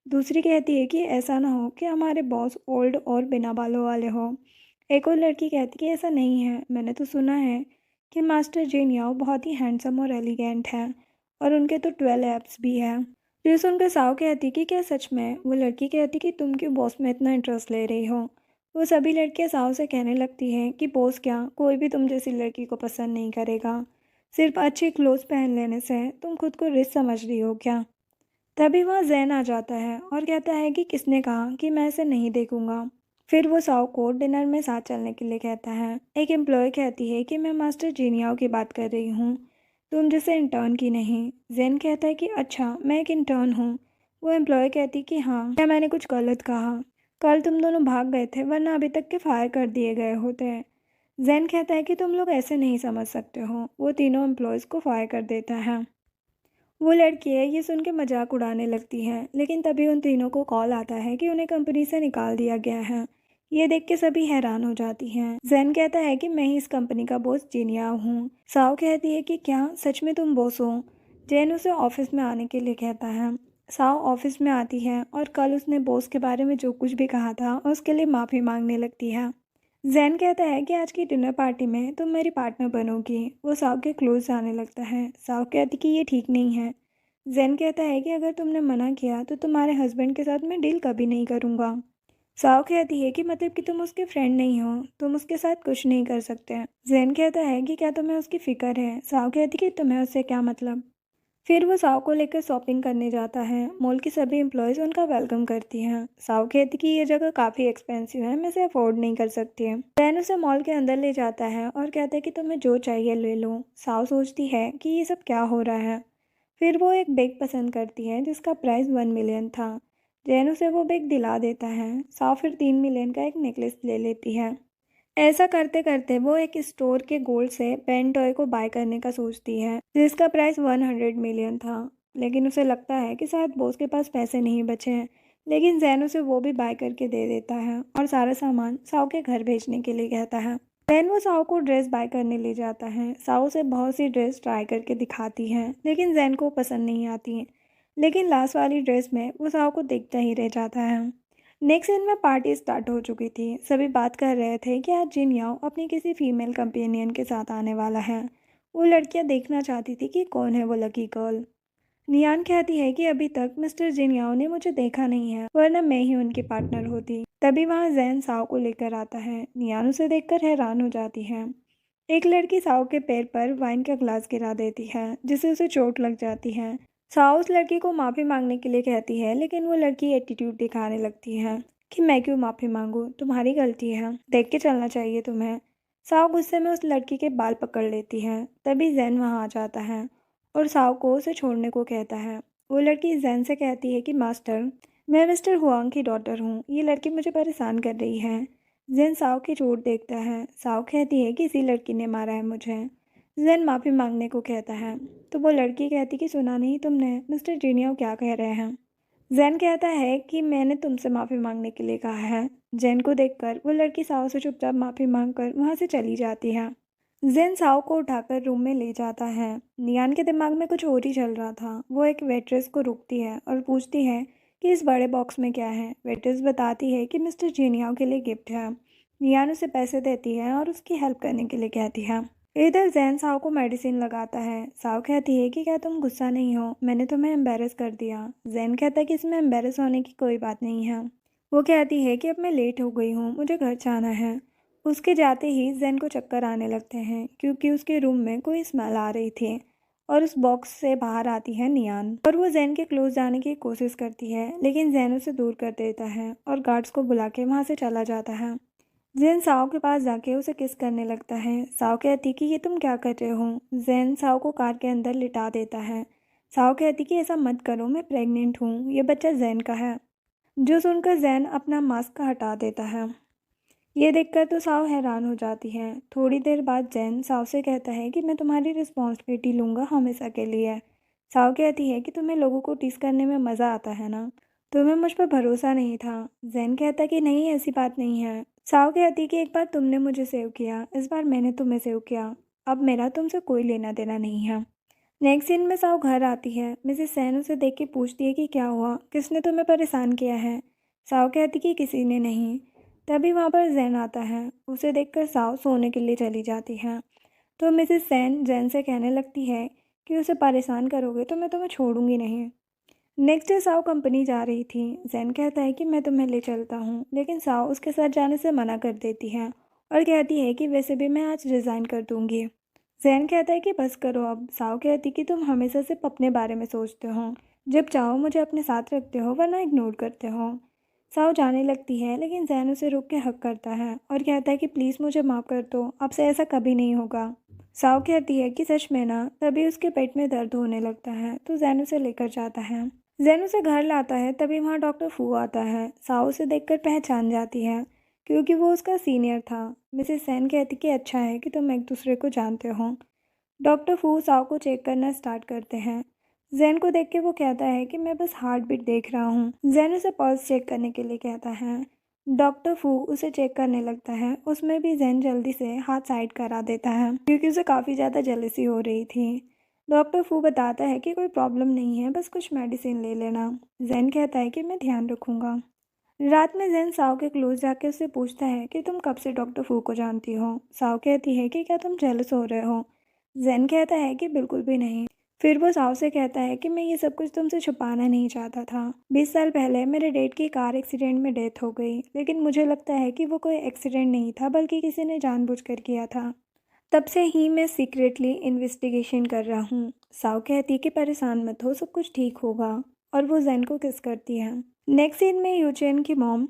Speaker 1: दूसरी कहती है कि ऐसा ना हो कि हमारे बॉस ओल्ड और बिना बालों वाले हो। एक और लड़की कहती है कि ऐसा नहीं है, मैंने तो सुना है कि मास्टर जीन याओ बहुत ही हैंडसम और एलिगेंट हैं और उनके तो 12 एब्स भी हैं। ये सुनकर साओ कहती कि क्या सच में। वो लड़की कहती कि तुम क्यों बॉस में इतना इंटरेस्ट ले रही हो। वो सभी लड़कियां साओ से कहने लगती हैं कि बॉस क्या, कोई भी तुम जैसी लड़की को पसंद नहीं करेगा। सिर्फ अच्छे क्लोथ पहन लेने से तुम खुद को रिच समझ रही हो क्या। तभी वहाँ जैन आ जाता है और कहता है कि किसने कहा कि मैं इसे नहीं देखूंगा। फिर वो साओ को डिनर में साथ चलने के लिए कहता है। एक एम्प्लॉय कहती है कि मैं मास्टर जीनियाओ की बात कर रही हूँ, तुम जैसे इंटर्न की नहीं। जैन कहता है कि अच्छा मैं एक इंटर्न हूँ। वो एम्प्लॉय कहती कि हाँ, क्या मैंने कुछ गलत कहा। कल तुम दोनों भाग गए थे वरना अभी तक के फायर कर दिए गए होते। जैन कहता है कि तुम लोग ऐसे नहीं समझ सकते हो। वो तीनों एम्प्लॉयज़ को फायर कर देता है। वो लड़की है ये सुन के मजाक उड़ाने लगती है, लेकिन तभी उन तीनों को कॉल आता है कि उन्हें कंपनी से निकाल दिया गया है। ये देख के सभी हैरान हो जाती हैं। जैन कहता है कि मैं ही इस कंपनी का बॉस जीनिया हूँ। साओ कहती है कि क्या सच में तुम बॉस हो। जैन उसे ऑफिस में आने के लिए कहता है। साओ ऑफिस में आती है और कल उसने बॉस के बारे में जो कुछ भी कहा था उसके लिए माफ़ी मांगने लगती है। जैन कहता है कि आज की डिनर पार्टी में तुम मेरी पार्टनर बनोगी। वो साव के क्लोज जाने लगता है। साव कहती कि ये ठीक नहीं है। जैन कहता है कि अगर तुमने मना किया तो तुम्हारे हस्बैंड के साथ मैं डील कभी नहीं करूँगा। साव कहती है कि मतलब कि तुम उसके फ्रेंड नहीं हो, तुम उसके साथ कुछ नहीं कर सकते। जैन कहता है कि क्या तुम्हें उसकी फ़िक्र है। साव कहती कि तुम्हें उससे क्या मतलब। फिर वो साव को लेकर शॉपिंग करने जाता है। मॉल की सभी एम्प्लॉयज़ उनका वेलकम करती हैं। साव कहती कि ये जगह काफ़ी एक्सपेंसिव है, मैं इसे अफोर्ड नहीं कर सकती है। दैन उसे मॉल के अंदर ले जाता है और कहता है कि तुम्हें जो चाहिए ले लो। साव सोचती है कि ये सब क्या हो रहा है। फिर वो एक बैग पसंद करती है जिसका प्राइस 1 मिलियन था। जैन उसे वो बैग दिला देता है। साव फिर 3 मिलियन का एक नेकलेस ले लेती है। ऐसा करते करते वो एक स्टोर के गोल्ड से पेन टॉय को बाय करने का सोचती है जिसका प्राइस 100 मिलियन था। लेकिन उसे लगता है कि शायद बॉस के पास पैसे नहीं बचे हैं। लेकिन जैन उसे वो भी बाय करके दे देता है और सारा सामान साव के घर भेजने के लिए कहता है। जैन वो साव को ड्रेस बाय करने ले जाता है। साव उसे बहुत सी ड्रेस ट्राई करके दिखाती है लेकिन जैन को पसंद नहीं आती है। लेकिन लास्ट वाली ड्रेस में वो साव को देखता ही रह जाता है। नेक्स्ट सीन में पार्टी स्टार्ट हो चुकी थी। सभी बात कर रहे थे कि आज जिन याओ अपनी किसी फीमेल कंपेनियन के साथ आने वाला है। वो लड़कियां देखना चाहती थी कि कौन है वो लकी गर्ल। नियान कहती है कि अभी तक मिस्टर जिन याओ ने मुझे देखा नहीं है, वरना मैं ही उनकी पार्टनर होती। तभी वहाँ जैन साओ को लेकर आता है। नियान उसे देखकर हैरान हो जाती है। एक लड़की साओ के पैर पर वाइन का ग्लास गिरा देती है जिससे उसे चोट लग जाती है। साओ उस लड़की को माफ़ी मांगने के लिए कहती है लेकिन वो लड़की एटीट्यूड दिखाने लगती है कि मैं क्यों माफ़ी मांगूं, तुम्हारी गलती है, देख के चलना चाहिए तुम्हें। साओ गुस्से में उस लड़की के बाल पकड़ लेती है। तभी जैन वहाँ आ जाता है और साओ को उसे छोड़ने को कहता है। वो लड़की जैन से कहती है कि मास्टर, मैं मिस्टर हुआंग की डॉटर हूँ, ये लड़की मुझे परेशान कर रही है। जैन साओ की चोट देखता है। साओ कहती है कि इसी लड़की ने मारा है मुझे। जैन माफ़ी मांगने को कहता है तो वो लड़की कहती कि सुना नहीं तुमने, मिस्टर जीनियो क्या कह रहे हैं। जैन कहता है कि मैंने तुमसे माफ़ी मांगने के लिए कहा है। जैन को देखकर वो लड़की साओ से चुपचाप माफ़ी मांगकर वहाँ से चली जाती है। जैन साओ को उठाकर रूम में ले जाता है। नियान के दिमाग में कुछ और ही चल रहा था। वो एक वेट्रेस को रुकती है और पूछती है कि इस बड़े बॉक्स में क्या है। वेट्रेस बताती है कि मिस्टर जीनियाओ के लिए गिफ्ट है। नियान उसे पैसे देती है और उसकी हेल्प करने के लिए कहती है। इधर जैन साओ को मेडिसिन लगाता है। साओ कहती है कि क्या तुम गुस्सा नहीं हो, मैंने तुम्हें एम्बेरस कर दिया। जैन कहता है कि इसमें एम्बेरस होने की कोई बात नहीं है। वो कहती है कि अब मैं लेट हो गई हूँ, मुझे घर जाना है। उसके जाते ही जैन को चक्कर आने लगते हैं क्योंकि उसके रूम में कोई स्मेल आ रही थी और उस बॉक्स से बाहर आती है नियान और वो जैन के क्लोज जाने की कोशिश करती है, लेकिन जैन उसे दूर कर देता है और गार्ड्स को बुला के वहाँ से चला जाता है। जैन साओ के पास जाके उसे किस करने लगता है। साओ कहती कि ये तुम क्या कर रहे हो। जैन साओ को कार के अंदर लिटा देता है। साओ कहती कि ऐसा मत करो, मैं प्रेग्नेंट हूँ, ये बच्चा जैन का है। जो सुनकर जैन अपना मास्क हटा देता है। ये देखकर तो साव हैरान हो जाती है। थोड़ी देर बाद जैन साव से कहता है कि मैं तुम्हारी रिस्पॉन्सिबिलिटी लूँगा हमेशा के लिए। साव कहती है कि तुम्हें लोगों को टीस करने में मज़ा आता है ना, तुम्हें मुझ पर भरोसा नहीं था। जैन कहता कि नहीं, ऐसी बात नहीं है। साव कहती कि एक बार तुमने मुझे सेव किया, इस बार मैंने तुम्हें सेव किया, अब मेरा तुमसे कोई लेना देना नहीं है। नेक्स्ट सीन में साव घर आती है। मिसेस सैन उसे देख के पूछती है कि क्या हुआ, किसने तुम्हें परेशान किया है। साव कहती कि किसी ने नहीं। तभी वहाँ पर जैन आता है। उसे देखकर साव सोने के लिए चली जाती है। तो मिसेस सैन जैन से कहने लगती है कि उसे परेशान करोगे तो मैं तुम्हें छोड़ूंगी नहीं। नेक्स्ट डे साव कंपनी जा रही थी। जैन कहता है कि मैं तुम्हें ले चलता हूँ, लेकिन साव उसके साथ जाने से मना कर देती है और कहती है कि वैसे भी मैं आज रिज़ाइन कर दूँगी। जैन कहता है कि बस करो अब। साव कहती कि तुम हमेशा सिर्फ अपने बारे में सोचते हो, जब चाहो मुझे अपने साथ रखते हो वरना इग्नोर करते हो। साव जाने लगती है, लेकिन जैन उसे रोक के हक करता है और कहता है कि प्लीज़ मुझे माफ़ कर दो, अब से ऐसा कभी नहीं होगा। साव कहती है कि सच में ना। तभी उसके पेट में दर्द होने लगता है तो जैन उसे लेकर जाता है। जैन उसे घर लाता है। तभी वहाँ डॉक्टर फू आता है। साव उसे देखकर पहचान जाती है क्योंकि वो उसका सीनियर था। मिसेस सैन कहती कि अच्छा है कि तुम एक दूसरे को जानते हो। डॉक्टर फू साव को चेक करना स्टार्ट करते हैं। जैन को देख के वो कहता है कि मैं बस हार्ट बीट देख रहा हूँ। जैन उसे पल्स चेक करने के लिए कहता है। डॉक्टर फू उसे चेक करने लगता है। उसमें भी जैन जल्दी से हाथ साइड करा देता है क्योंकि उसे काफ़ी ज़्यादा जेलसी हो रही थी। डॉक्टर फू बताता है कि कोई प्रॉब्लम नहीं है, बस कुछ मेडिसिन ले लेना। जैन कहता है कि मैं ध्यान रखूँगा। रात में जैन साव के क्लोज जाके उससे पूछता है कि तुम कब से डॉक्टर फू को जानती हो। साव कहती है कि क्या तुम जेलस हो रहे हो। जैन कहता है कि बिल्कुल भी नहीं। फिर वो साव से कहता है कि मैं ये सब कुछ तुमसे छुपाना नहीं चाहता था। 20 साल पहले मेरे डैड की कार एक्सीडेंट में डेथ हो गई, लेकिन मुझे लगता है कि वो कोई एक्सीडेंट नहीं था बल्कि किसी ने जानबूझकर किया था। तब से ही मैं सीक्रेटली इन्वेस्टिगेशन कर रहा हूँ। साव कहती है कि परेशान मत हो, सब कुछ ठीक होगा, और वो जैन को किस करती है। नेक्स्ट सीन में यूचेन की मॉम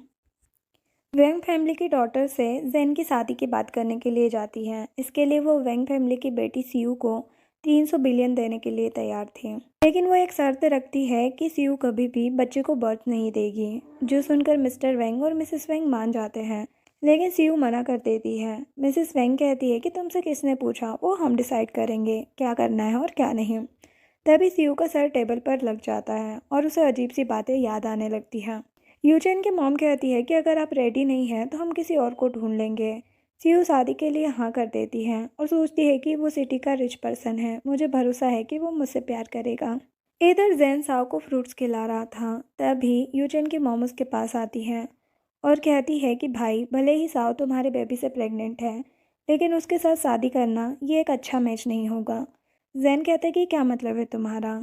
Speaker 1: वेंग फैमिली की डॉटर से जैन की शादी की बात करने के लिए जाती हैं। इसके लिए वो वेंग फैमिली की बेटी सीयू को 300 बिलियन देने के लिए तैयार थी, लेकिन वो एक शर्त रखती है कि सीयू कभी भी बच्चे को बर्थ नहीं देगी। जो सुनकर मिस्टर वेंग और मिसेस वेंग मान जाते हैं, लेकिन सीयू मना कर देती है। मिसेस वेंग कहती है कि तुमसे किसने पूछा, वो हम डिसाइड करेंगे क्या करना है और क्या नहीं। तभी सीयू का सर टेबल पर लग जाता है और उसे अजीब सी बातें याद आने लगती हैं। यूचेन की मॉम कहती है कि अगर आप रेडी नहीं हैं तो हम किसी और को ढूंढ लेंगे। सीयू शादी के लिए हाँ कर देती है और सोचती है कि वो सिटी का रिच पर्सन है, मुझे भरोसा है कि वो मुझसे प्यार करेगा। इधर जैन साव को फ्रूट्स खिला रहा था। तभी यूचेन की मॉम उसके पास आती है और कहती है कि भाई, भले ही साव तुम्हारे बेबी से प्रेग्नेंट है, लेकिन उसके साथ शादी करना ये एक अच्छा मैच नहीं होगा। जैन कहता है कि क्या मतलब है तुम्हारा।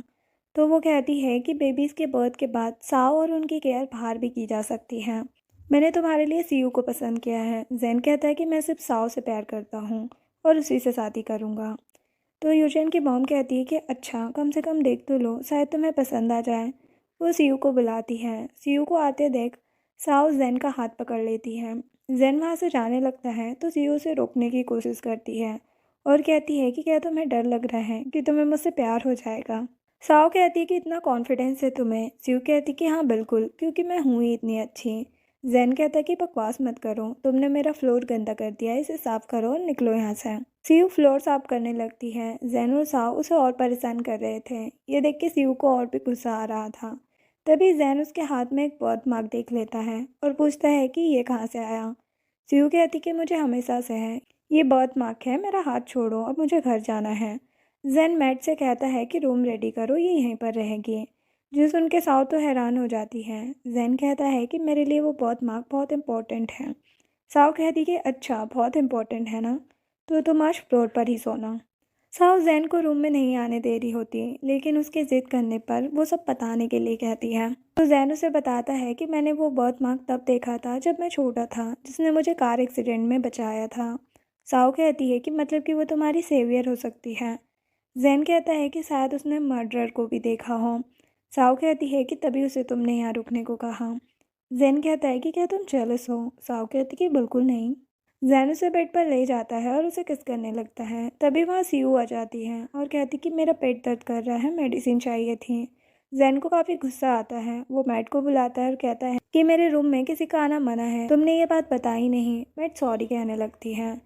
Speaker 1: तो वो कहती है कि बेबीज़ के बर्थ के बाद साव और उनकी केयर बाहर भी की जा सकती है। मैंने तुम्हारे लिए सीयू को पसंद किया है। जैन कहता है कि मैं सिर्फ साव से प्यार करता हूँ और उसी से शादी करूँगा। तो यूजन की मॉम कहती है कि अच्छा, कम से कम देख तो लो, शायद तुम्हें पसंद आ जाए। वो सीयू को बुलाती है। सीयू को आते देख साव जैन का हाथ पकड़ लेती है। जैन वहाँ से जाने लगता है तो सीयू उसे रोकने की कोशिश करती है और कहती है कि क्या तुम्हें डर लग रहा है कि तुम्हें मुझसे प्यार हो जाएगा। साव कहती है कि इतना कॉन्फिडेंस है तुम्हें। सीयू कहती कि हाँ बिल्कुल, क्योंकि मैं हूँ ही इतनी अच्छी। जैन कहता है कि बकवास मत करो, तुमने मेरा फ्लोर गंदा कर दिया है, इसे साफ करो और निकलो यहाँ से। सीयू फ्लोर साफ करने लगती है। जैन और साव उसे और परेशान कर रहे थे। ये देख के सीयू को और भी गुस्सा आ रहा था। तभी जैन उसके हाथ में एक बर्थ मार्क देख लेता है और पूछता है कि ये कहाँ से आया। सीयू कहती कि मुझे हमेशा से है, ये बर्थ मार्क है, मेरा हाथ छोड़ो, अब मुझे घर जाना है। जैन मैट से कहता है कि रूम रेडी करो, ये यहीं पर रहेगी। जो सुन के साव तो हैरान हो जाती है। जैन कहता है कि मेरे लिए वो बर्थ मार्क बहुत इम्पोर्टेंट है। साव कहती कि अच्छा, बहुत इम्पोर्टेंट है ना, तो तुम आज फ्लोर पर ही सोना। साओ जैन को रूम में नहीं आने दे रही होती, लेकिन उसके जिद करने पर वो सब बताने के लिए कहती है। तो जैन उसे बताता है कि मैंने वो बर्थमार्क तब देखा था जब मैं छोटा था, जिसने मुझे कार एक्सीडेंट में बचाया था। साओ कहती है कि मतलब कि वो तुम्हारी सेवियर हो सकती है। जैन कहता है कि शायद उसने मर्डरर को भी देखा हो। साओ कहती है कि तभी उसे तुमने यहाँ रुकने को कहा। जैन कहता है कि क्या तुम जेलस हो? साओ कहती कि बिल्कुल नहीं। जैन उसे बेड पर ले जाता है और उसे किस करने लगता है। तभी वहाँ सीयू आ जाती है और कहती कि मेरा पेट दर्द कर रहा है, मेडिसिन चाहिए थी। जैन को काफ़ी गुस्सा आता है। वो मैट को बुलाता है और कहता है कि मेरे रूम में किसी का आना मना है, तुमने ये बात बताई नहीं। मैट सॉरी कहने लगती है।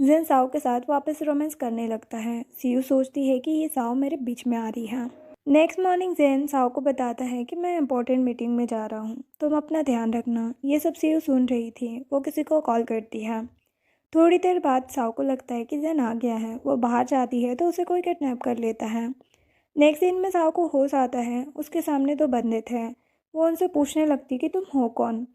Speaker 1: जैन साओ के साथ वापस रोमांस करने लगता है। सीयू सोचती है कि ये साओ मेरे बीच में आ रही है। नेक्स्ट मॉर्निंग जैन साओ को बताता है कि मैं इंपॉर्टेंट मीटिंग में जा रहा हूँ, तुम अपना ध्यान रखना। ये सब सीयू सुन रही थी। वो किसी को कॉल करती है। थोड़ी देर बाद साओ को लगता है कि जैन आ गया है। वो बाहर जाती है तो उसे कोई किडनैप कर लेता है। नेक्स्ट सीन में साओ को होश आता है। उसके सामने दो बंदे थे। वो उनसे पूछने लगती कि तुम हो कौन।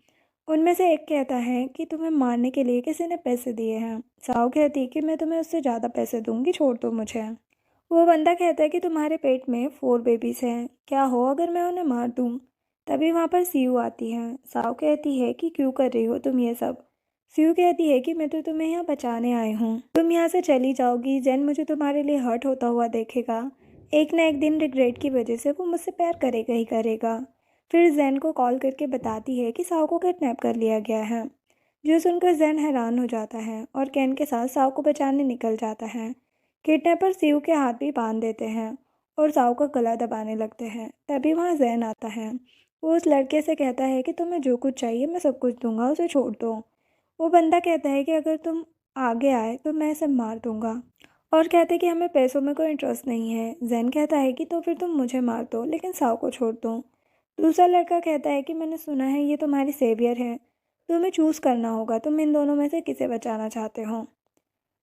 Speaker 1: उनमें से एक कहता है कि तुम्हें मारने के लिए किसी ने पैसे दिए हैं। साओ कहती कि मैं तुम्हें उससे ज़्यादा पैसे दूंगी, छोड़ दो मुझे। वो बंदा कहता है कि तुम्हारे पेट में 4 बेबीज हैं, क्या हो अगर मैं उन्हें मार दूं। तभी वहाँ पर सीयू आती है। साओ कहती है कि क्यों कर रही हो तुम ये सब। सीयू कहती है कि मैं तो तुम्हें यहाँ बचाने आई हूँ, तुम यहाँ से चली जाओगी, जैन मुझे तुम्हारे लिए हर्ट होता हुआ देखेगा। एक ना एक दिन रिग्रेट की वजह से वो मुझसे प्यार करेगा ही करेगा। फिर जैन को कॉल करके बताती है कि साओ को किडनैप कर लिया गया है। जो सुनकर जैन हैरान हो जाता है और कैन के साथ साओ को बचाने निकल जाता है। किडनैपर सीयू के हाथ भी बांध देते हैं और साओ का गला दबाने लगते हैं। तभी वहाँ जैन आता है। वो उस लड़के से कहता है कि तुम्हें जो कुछ चाहिए मैं सब कुछ दूंगा, उसे छोड़ दो। वो बंदा कहता है कि अगर तुम आगे आए तो मैं इसे मार दूंगा, और कहते कि हमें पैसों में कोई इंटरेस्ट नहीं है। जैन कहता है कि तो फिर तुम मुझे मार दो लेकिन साओ को छोड़ दो। दूसरा लड़का कहता है कि मैंने सुना है ये तुम्हारी सेवियर है, तुम्हें चूज़ करना होगा, तुम इन दोनों में से किसे बचाना चाहते हो।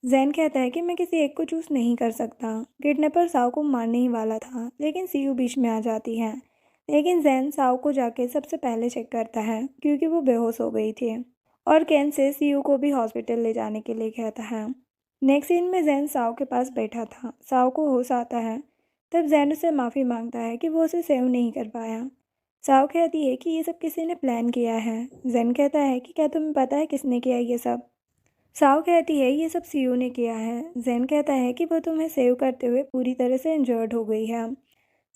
Speaker 1: जैन कहता है कि मैं किसी एक को चूज़ नहीं कर सकता। किडनैपर साओ को मारने ही वाला था, लेकिन सीयू बीच में आ जाती है। लेकिन जैन साओ को जाके सबसे पहले चेक करता है क्योंकि वो बेहोश हो गई थी, और कैन से सीयू को भी हॉस्पिटल ले जाने के लिए कहता है। नेक्स्ट सीन में जैन साओ के पास बैठा था। साओ को होश आता है। तब जैन उससे माफ़ी मांगता है कि वो उसे सेव नहीं कर पाया। साओ कहती है कि ये सब किसी ने प्लान किया है। जैन कहता है कि क्या तुम्हें पता है किसने किया ये सब। साओ कहती है ये सब सीयू ने किया है। जैन कहता है कि वो तुम्हें सेव करते हुए पूरी तरह से इंजर्ड हो गई है।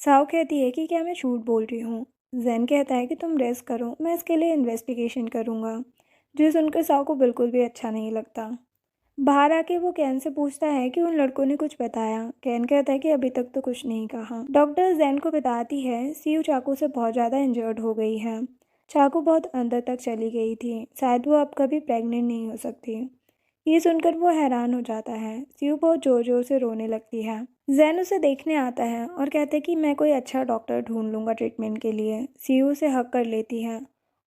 Speaker 1: साओ कहती है कि क्या मैं झूठ बोल रही हूँ। जैन कहता है कि तुम रेस्ट करो, मैं इसके लिए इन्वेस्टिगेशन करूँगा। जो सुनकर साओ को बिल्कुल भी अच्छा नहीं लगता। बाहर आके वो कैन से पूछता है कि उन लड़कों ने कुछ बताया। कैन कहता है कि अभी तक तो कुछ नहीं कहा। डॉक्टर जैन को बताती है सीयू चाकू से बहुत ज़्यादा इंजर्ड हो गई है। चाकू बहुत अंदर तक चली गई थी, शायद वो अब कभी प्रेग्नेंट नहीं हो सकती। ये सुनकर वो हैरान हो जाता है। सीयू बहुत ज़ोर ज़ोर से रोने लगती है। जैन उसे देखने आता है और कहते कि मैं कोई अच्छा डॉक्टर ढूंढ लूँगा ट्रीटमेंट के लिए। सीयू उसे हक कर लेती है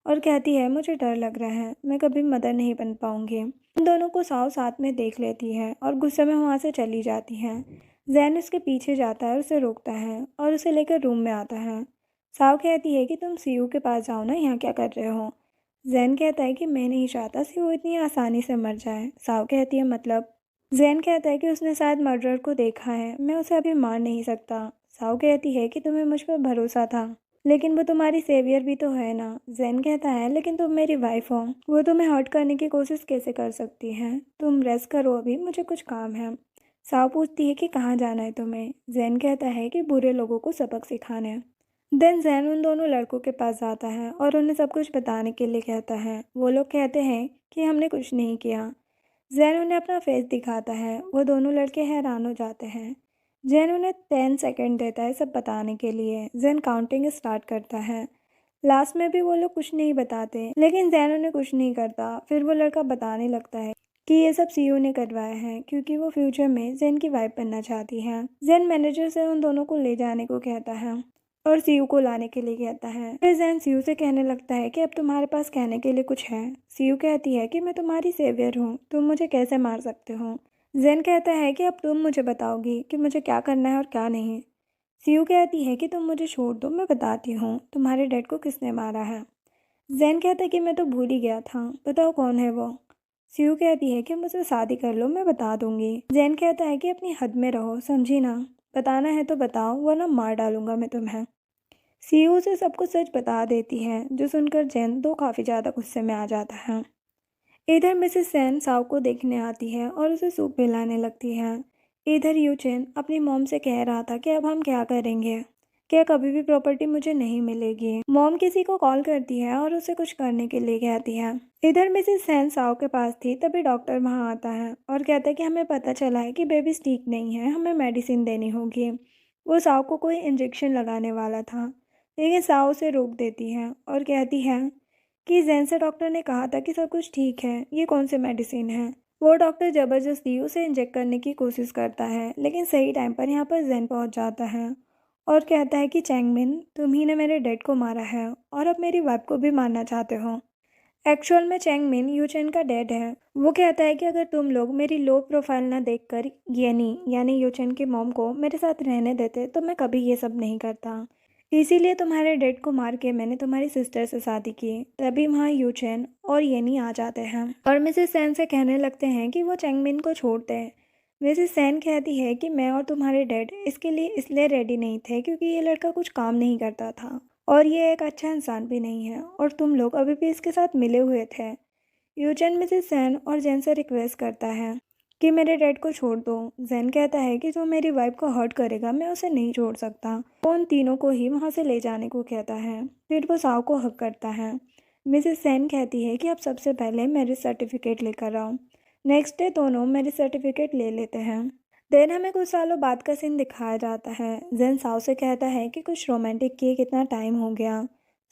Speaker 1: और कहती है मुझे डर लग रहा है, मैं कभी मदर नहीं बन पाऊंगी। उन दोनों को साओ साथ में देख लेती है और गुस्से में वहाँ से चली जाती है। जैन उसके पीछे जाता है और उसे रोकता है और उसे लेकर रूम में आता है। साओ कहती है कि तुम सीयू के पास जाओ ना, यहाँ क्या कर रहे हो। जैन कहता है कि मैं नहीं चाहता सीयू इतनी आसानी से मर जाए। साओ कहती है मतलब। जैन कहता है कि उसने शायद मर्डरर को देखा है, मैं उसे अभी मार नहीं सकता। साओ कहती है कि तुम्हें मुझ पर भरोसा था, लेकिन वो तुम्हारी सेवियर भी तो है ना। जैन कहता है लेकिन तुम मेरी वाइफ हो, वो तुम्हें हर्ट करने की कोशिश कैसे कर सकती है। तुम रेस्ट करो, अभी मुझे कुछ काम है। साओ पूछती है कि कहाँ जाना है तुम्हें। जैन कहता है कि बुरे लोगों को सबक सिखाने। देन जैन उन दोनों लड़कों के पास जाता है और उन्हें सब कुछ बताने के लिए कहता है। वो लोग कहते हैं कि हमने कुछ नहीं किया। जैन उन्हें अपना फेस दिखाता है। वो दोनों लड़के हैरान हो जाते हैं। जैन उन्हें 10 सेकेंड देता है सब बताने के लिए। जैन काउंटिंग स्टार्ट करता है। लास्ट में भी वो लोग कुछ नहीं बताते, लेकिन जैन उन्हें कुछ नहीं करता। फिर वो लड़का बताने लगता है कि ये सब सीयू ने करवाया है क्योंकि वो फ्यूचर में जैन की वाइफ बनना चाहती है। जैन मैनेजर से उन दोनों को ले जाने को कहता है और सीयू को लाने के लिए कहता है। फिर जैन सीयू से कहने लगता है कि अब तुम्हारे पास कहने के लिए कुछ है। सीयू कहती है कि मैं तुम्हारी सेवियर हूँ, तुम मुझे कैसे मार सकते हो। जैन कहता है कि अब तुम मुझे बताओगी कि मुझे क्या करना है और क्या नहीं। सीयू कहती है कि तुम मुझे छोड़ दो, मैं बताती हूँ तुम्हारे डैड को किसने मारा है। जैन कहता है कि मैं तो भूल ही गया था, बताओ कौन है वो। सियू कहती है कि मुझसे शादी कर लो, मैं बता दूंगी। जैन कहता है कि अपनी हद में रहो, समझी ना। बताना है तो बताओ वरना मार डालूंगा मैं तुम्हें। सीयू उसे सब कुछ सच बता देती है, जो सुनकर जैन तो काफ़ी ज़्यादा गुस्से में आ जाता है। इधर मिसेस सेन साव को देखने आती है और उसे सूप पिलाने लगती है। इधर यूचेन अपनी मॉम से कह रहा था कि अब हम क्या करेंगे, क्या कभी भी प्रॉपर्टी मुझे नहीं मिलेगी। मॉम किसी को कॉल करती है और उसे कुछ करने के लिए कहती है। इधर मिसेस सेन साव के पास थी, तभी डॉक्टर वहां आता है और कहता है कि हमें पता चला है कि बेबी ठीक नहीं है, हमें मेडिसिन देनी होगी। वो साव को कोई इंजेक्शन लगाने वाला था, लेकिन साव उसे रोक देती है और कहती है कि जैन से डॉक्टर ने कहा था कि सब कुछ ठीक है, ये कौन से मेडिसिन है। वो डॉक्टर ज़बरदस्ती उसे इंजेक्ट करने की कोशिश करता है, लेकिन सही टाइम पर यहाँ पर जैन पहुँच जाता है और कहता है कि चैंगमिन, तुम ही ने मेरे डैड को मारा है और अब मेरी वाइफ को भी मारना चाहते हो। एक्चुअल में चैंगमिन यूचेन का डैड है। वो कहता है कि अगर तुम लोग मेरी लो प्रोफाइल ना देखकर येनी यानी यूचेन की मॉम को मेरे साथ रहने देते तो मैं कभी ये सब नहीं करता। इसीलिए तुम्हारे डैड को मार के मैंने तुम्हारी सिस्टर से शादी की। तभी वहाँ यूचेन और येनी आ जाते हैं और मिसेस सेन से कहने लगते हैं कि वो चैंगमिन को छोड़ते हैं। मिसेस सेन कहती है कि मैं और तुम्हारे डैड इसके लिए इसलिए रेडी नहीं थे क्योंकि ये लड़का कुछ काम नहीं करता था और ये एक अच्छा इंसान भी नहीं है और तुम लोग अभी भी इसके साथ मिले हुए थे। यूचेन मिसेस सेन और जेन से रिक्वेस्ट करता है कि मेरे डैड को छोड़ दो। जेन कहता है कि जो मेरी वाइफ को हर्ट करेगा मैं उसे नहीं छोड़ सकता। वो उन तीनों को ही वहाँ से ले जाने को कहता है। फिर वो साव को हक करता है। मिसेस सेन कहती है कि अब सबसे पहले मैरिज सर्टिफिकेट लेकर आओ। नेक्स्ट डे दोनों मैरिज सर्टिफिकेट ले लेते हैं। देन हमें कुछ सालों बाद का सीन दिखाया जाता है। जेन साव से कहता है कि कुछ रोमांटिक किए कितना टाइम हो गया।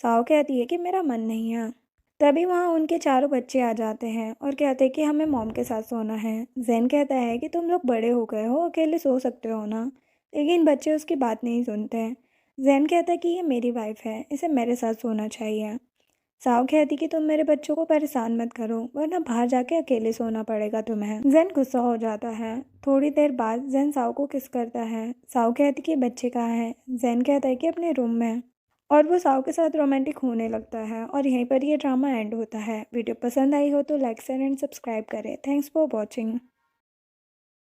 Speaker 1: साव कहती है कि मेरा मन नहीं है। तभी वहाँ उनके चारों बच्चे आ जाते हैं और कहते हैं कि हमें मॉम के साथ सोना है। जैन कहता है कि तुम लोग बड़े हो गए हो, अकेले सो सकते हो ना, लेकिन बच्चे उसकी बात नहीं सुनते हैं। जैन कहता है कि ये मेरी वाइफ है, इसे मेरे साथ सोना चाहिए। साव कहती कि तुम मेरे बच्चों को परेशान मत करो वरना बाहर जाके अकेले सोना पड़ेगा तुम्हें। जैन गुस्सा हो जाता है। थोड़ी देर बाद जैन साव को किस करता है। साव कहती कि बच्चे कहाँ हैं। जैन कहता है कि अपने रूम में, और वो साव के साथ रोमांटिक होने लगता है और यहीं पर ये ड्रामा एंड होता है। वीडियो पसंद आई हो तो लाइक शेयर एंड सब्सक्राइब करें। Thanks for watching.